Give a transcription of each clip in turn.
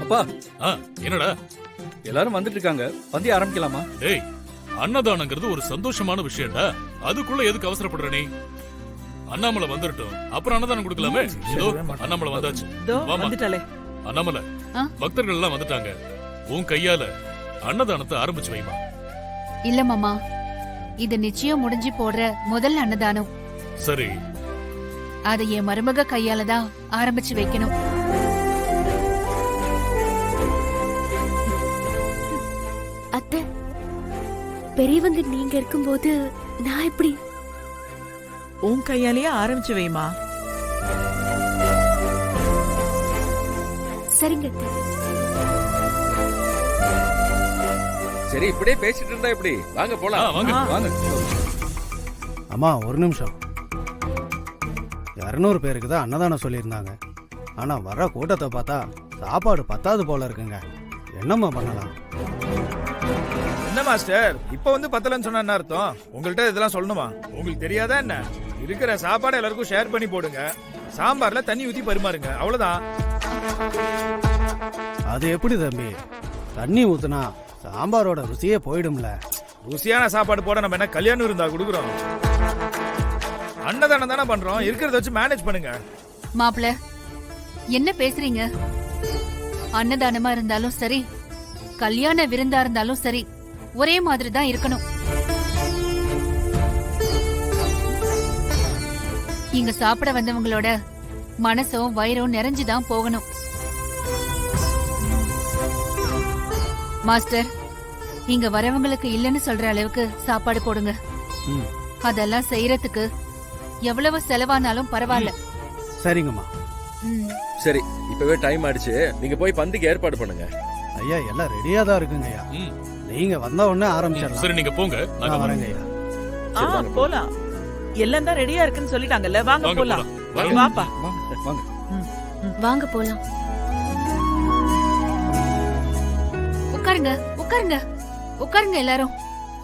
அப்பா என்னடா எல்லாரும் வந்துட்டு இருக்காங்க, பந்தி ஆரம்பிக்கலாமா? டேய், அன்னதானங்கிறது ஒரு சந்தோஷமான விஷயம்டா. அதுக்குள்ள எதுக்கு அவசரப்படுற நீ? அண்ணாமலை வந்துட்டோம், அப்புறம் அன்னதானம் கொடுக்கலாமே. இதோ அண்ணாமலை வந்தாச்சு. வந்துட்டாலே. அண்ணாமலை, பக்தர்கள் எல்லாம் வந்துட்டாங்க. உன் கையால அன்னதானத்தை ஆரம்பிச்சு வைமா. இல்ல மாமா, இது நிச்சயம் முடிஞ்சு போடுற முதல் அன்னதானம். சரி, அதை என் மருமக கையால தான் ஆரம்பிச்சு வைக்கணும். அத்தை, பெரியவங்க நீங்க இருக்கும்போது நான் எப்படி? உன் கையாலேயே ஆரம்பிச்சு வைமா. சரிங்க அத்தை. சரி, இப்படியே பேசிட்டு இருந்தா எப்படி? வாங்க போலாம். வாங்க வாங்க. அம்மா ஒரு நிமிஷம். 200 பேருக்கு தான் அன்னதானம் சொல்லியிருந்தாங்க. ஆனா வர கூட்டத்தை பார்த்தா சாப்பாடு பத்தாது போல இருக்குங்க. என்னம்மா பண்ணலாம்? என்ன மாஸ்டர், இப்ப வந்து பத்தலன்னு சொன்னா என்ன அர்த்தம்? உங்கள்கிட்ட இதெல்லாம் சொல்லணுமா? உங்களுக்கு தெரியாதா என்ன? இருக்கிற சாப்பாடு எல்லாருக்கும் ஷேர் பண்ணி போடுங்க. சாம்பார்ல தண்ணி ஊத்தி பரிமாறுங்க, அவ்வளவுதான். அது எப்படி தம்பி? தண்ணி ஊத்துனா சாம்பாரோட ருசியே போயிடும்ல. ருசியான சாப்பாடு போட நம்ம என்ன கல்யாணம் இருந்தா கொடுக்குறோம்? அன்னதானம் தானே பண்றோம், இருக்கிறத வச்சு மேனேஜ் பண்ணுங்க. மாப்பிள, என்ன பேசுறீங்க? அன்னதானமா இருந்தாலும் சரி, கல்யாண விருந்தா இருந்தாலும் சரி, ஒரே மாதிரி தான் இருக்கணும். இங்க சாப்பிட வந்தவங்களோட மனசும் வயிறும் நிறைஞ்சுதான் போகணும். மாஸ்டர், இங்க வரவங்களுக்கு இல்லன்னு சொல்ற அளவுக்கு சாப்பாடு போடுங்க. அதெல்லாம் செய்யறதுக்கு எவ்வளவு செலவானாலும் பரவாயில்ல. சரிங்கம்மா. சரி, இப்பவே டைம் ஆயிடுச்சு. நீங்க போய் பந்திக்கு ஏற்பாடு பண்ணுங்க. ஐயா எல்லாம் ரெடியா தான் இருக்குங்க ஐயா. நீங்க வந்த உடனே ஆரம்பிச்சிடலாம். சரி, நீங்க போங்க, நான் வரேங்க ஐயா. போலாம். எல்லாம் தான் ரெடியா இருக்குன்னு சொல்லிட்டாங்கல்ல, வாங்க போலாம். வாப்பா, வாங்க வாங்க போலாம். உட்காருங்க, உட்காருங்க, உட்காருங்க, எல்லாரும்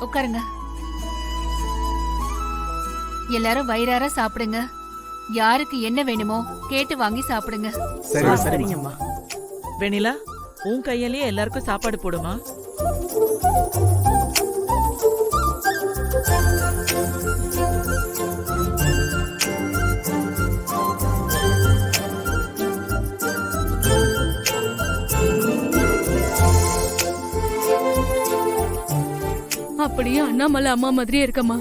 உட்காருங்க. எல்லாரும் வயிறார சாப்பிடுங்க. யாருக்கு என்ன வேணுமோ கேட்டு வாங்கி சாப்பிடுங்க. சரிங்கம்மா. வெண்ணிலா, உன் கையாலேயே எல்லாருக்கும் சாப்பாடு போடுமா. அப்படியே அண்ணாமலை அம்மா மாதிரியே இருக்கம்மா.